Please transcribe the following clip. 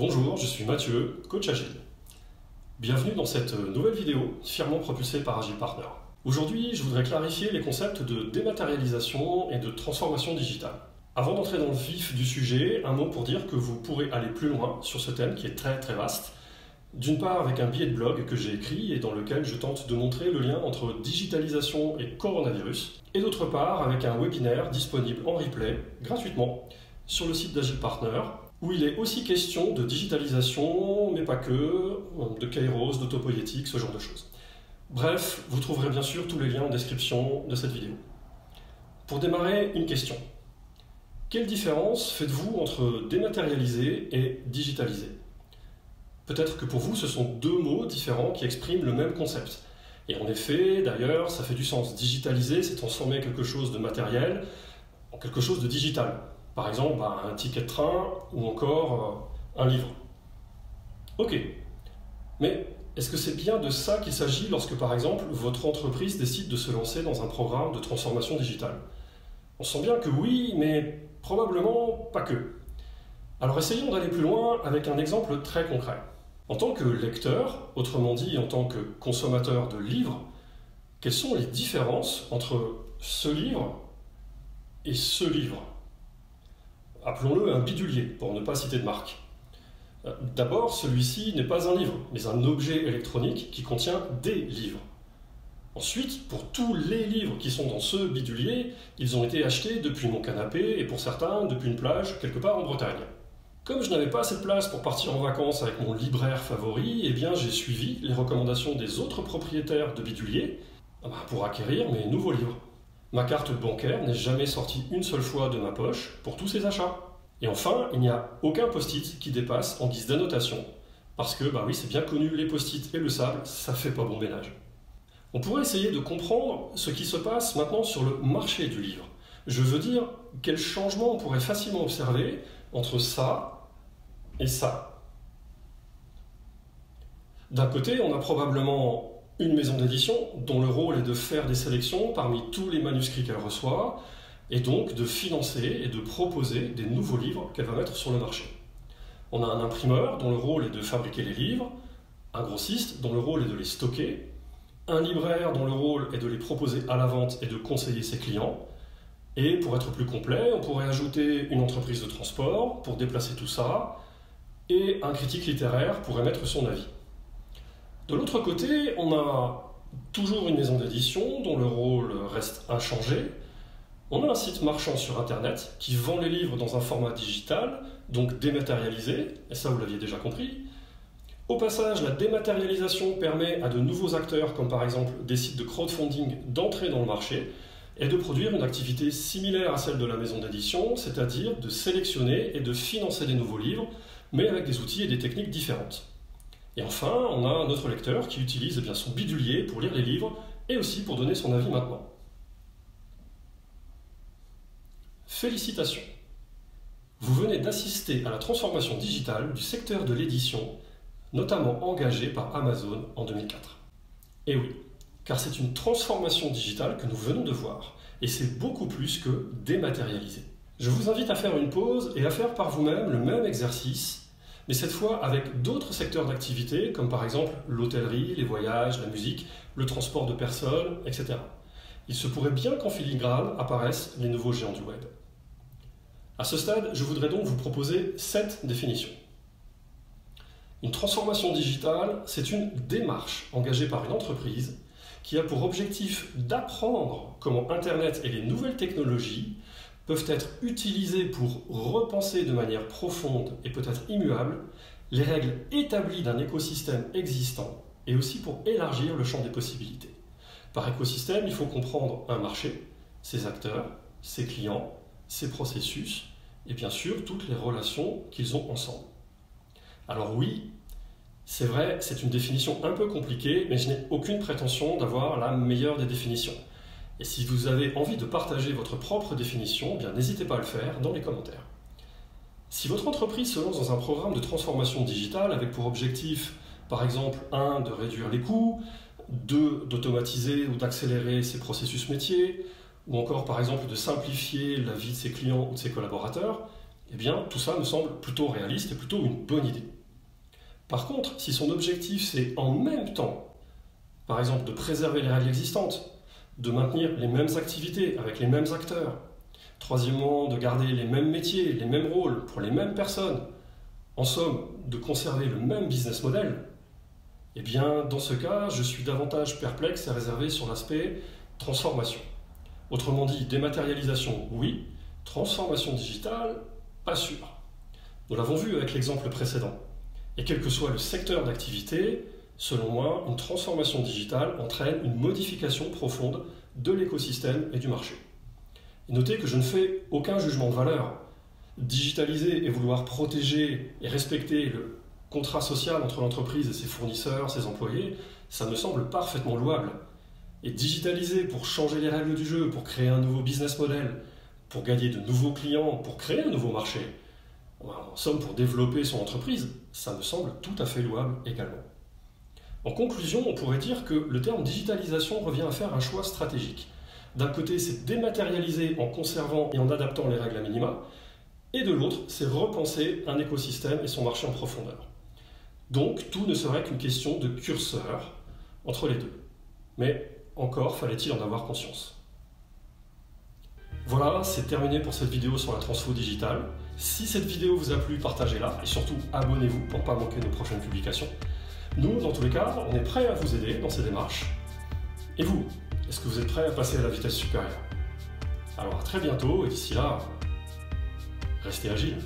Bonjour, je suis Mathieu, coach agile. Bienvenue dans cette nouvelle vidéo, fièrement propulsée par Agile Partner. Aujourd'hui, je voudrais clarifier les concepts de dématérialisation et de transformation digitale. Avant d'entrer dans le vif du sujet, un mot pour dire que vous pourrez aller plus loin sur ce thème qui est très vaste. D'une part avec un billet de blog que j'ai écrit et dans lequel je tente de montrer le lien entre digitalisation et coronavirus, et d'autre part avec un webinaire disponible en replay, gratuitement, sur le site d'Agile Partner, où il est aussi question de digitalisation, mais pas que, de kairos, d'autopoïétique, ce genre de choses. Bref, vous trouverez bien sûr tous les liens en description de cette vidéo. Pour démarrer, une question. Quelle différence faites-vous entre dématérialiser et digitaliser ? Peut-être que pour vous, ce sont deux mots différents qui expriment le même concept. Et en effet, d'ailleurs, ça fait du sens. Digitaliser, c'est transformer quelque chose de matériel en quelque chose de digital. Par exemple, un ticket de train ou encore un livre. Ok, mais est-ce que c'est bien de ça qu'il s'agit lorsque, par exemple, votre entreprise décide de se lancer dans un programme de transformation digitale? On sent bien que oui, mais probablement pas que. Alors essayons d'aller plus loin avec un exemple très concret. En tant que lecteur, autrement dit en tant que consommateur de livres, quelles sont les différences entre ce livre et ce livre? Appelons-le un bidulier, pour ne pas citer de marque. D'abord, celui-ci n'est pas un livre, mais un objet électronique qui contient des livres. Ensuite, pour tous les livres qui sont dans ce bidulier, ils ont été achetés depuis mon canapé et pour certains depuis une plage quelque part en Bretagne. Comme je n'avais pas assez de place pour partir en vacances avec mon libraire favori, eh bien j'ai suivi les recommandations des autres propriétaires de biduliers pour acquérir mes nouveaux livres. Ma carte bancaire n'est jamais sortie une seule fois de ma poche pour tous ces achats. Et enfin, il n'y a aucun post-it qui dépasse en guise d'annotation. Parce que, oui, c'est bien connu, les post-it et le sable, ça fait pas bon ménage. On pourrait essayer de comprendre ce qui se passe maintenant sur le marché du livre. Je veux dire, quel changement on pourrait facilement observer entre ça et ça. D'un côté, on a probablement une maison d'édition dont le rôle est de faire des sélections parmi tous les manuscrits qu'elle reçoit et donc de financer et de proposer des nouveaux livres qu'elle va mettre sur le marché. On a un imprimeur dont le rôle est de fabriquer les livres, un grossiste dont le rôle est de les stocker, un libraire dont le rôle est de les proposer à la vente et de conseiller ses clients. Et pour être plus complet, on pourrait ajouter une entreprise de transport pour déplacer tout ça, et un critique littéraire pour émettre son avis. De l'autre côté, on a toujours une maison d'édition dont le rôle reste inchangé. On a un site marchand sur Internet qui vend les livres dans un format digital, donc dématérialisé, et ça vous l'aviez déjà compris. Au passage, la dématérialisation permet à de nouveaux acteurs, comme par exemple des sites de crowdfunding, d'entrer dans le marché et de produire une activité similaire à celle de la maison d'édition, c'est-à-dire de sélectionner et de financer des nouveaux livres, mais avec des outils et des techniques différentes. Et enfin, on a notre lecteur qui utilise son bidulier pour lire les livres et aussi pour donner son avis maintenant. Félicitations! Vous venez d'assister à la transformation digitale du secteur de l'édition, notamment engagé par Amazon en 2004. Et oui, car c'est une transformation digitale que nous venons de voir, et c'est beaucoup plus que dématérialiser. Je vous invite à faire une pause et à faire par vous-même le même exercice, mais cette fois avec d'autres secteurs d'activité, comme par exemple l'hôtellerie, les voyages, la musique, le transport de personnes, etc. Il se pourrait bien qu'en filigrane apparaissent les nouveaux géants du web. À ce stade, je voudrais donc vous proposer 7 définitions. Une transformation digitale, c'est une démarche engagée par une entreprise qui a pour objectif d'apprendre comment Internet et les nouvelles technologies peuvent être utilisées pour repenser de manière profonde et peut-être immuable les règles établies d'un écosystème existant et aussi pour élargir le champ des possibilités. Par écosystème, il faut comprendre un marché, ses acteurs, ses clients, ses processus et bien sûr toutes les relations qu'ils ont ensemble. Alors oui, c'est vrai, c'est une définition un peu compliquée, mais je n'ai aucune prétention d'avoir la meilleure des définitions. Et si vous avez envie de partager votre propre définition, n'hésitez pas à le faire dans les commentaires. Si votre entreprise se lance dans un programme de transformation digitale avec pour objectif, par exemple, 1. de réduire les coûts, 2. d'automatiser ou d'accélérer ses processus métiers, ou encore par exemple de simplifier la vie de ses clients ou de ses collaborateurs, eh bien tout ça me semble plutôt réaliste et plutôt une bonne idée. Par contre, si son objectif c'est en même temps, par exemple, de préserver les règles existantes, de maintenir les mêmes activités avec les mêmes acteurs, troisièmement, de garder les mêmes métiers, les mêmes rôles pour les mêmes personnes, en somme, de conserver le même business model, eh bien, dans ce cas, je suis davantage perplexe et réservé sur l'aspect transformation. Autrement dit, dématérialisation, oui, transformation digitale, pas sûr. Nous l'avons vu avec l'exemple précédent. Et quel que soit le secteur d'activité, selon moi, une transformation digitale entraîne une modification profonde de l'écosystème et du marché. Et notez que je ne fais aucun jugement de valeur. Digitaliser et vouloir protéger et respecter le contrat social entre l'entreprise et ses fournisseurs, ses employés, ça me semble parfaitement louable. Et digitaliser pour changer les règles du jeu, pour créer un nouveau business model, pour gagner de nouveaux clients, pour créer un nouveau marché, en somme pour développer son entreprise, ça me semble tout à fait louable également. En conclusion, on pourrait dire que le terme digitalisation revient à faire un choix stratégique. D'un côté, c'est dématérialiser en conservant et en adaptant les règles à minima, et de l'autre, c'est repenser un écosystème et son marché en profondeur. Donc, tout ne serait qu'une question de curseur entre les deux. Mais encore fallait-il en avoir conscience. Voilà, c'est terminé pour cette vidéo sur la transfo digitale. Si cette vidéo vous a plu, partagez-la et surtout abonnez-vous pour ne pas manquer nos prochaines publications. Nous, dans tous les cas, on est prêts à vous aider dans ces démarches. Et vous, est-ce que vous êtes prêts à passer à la vitesse supérieure? Alors à très bientôt et d'ici là, restez agiles.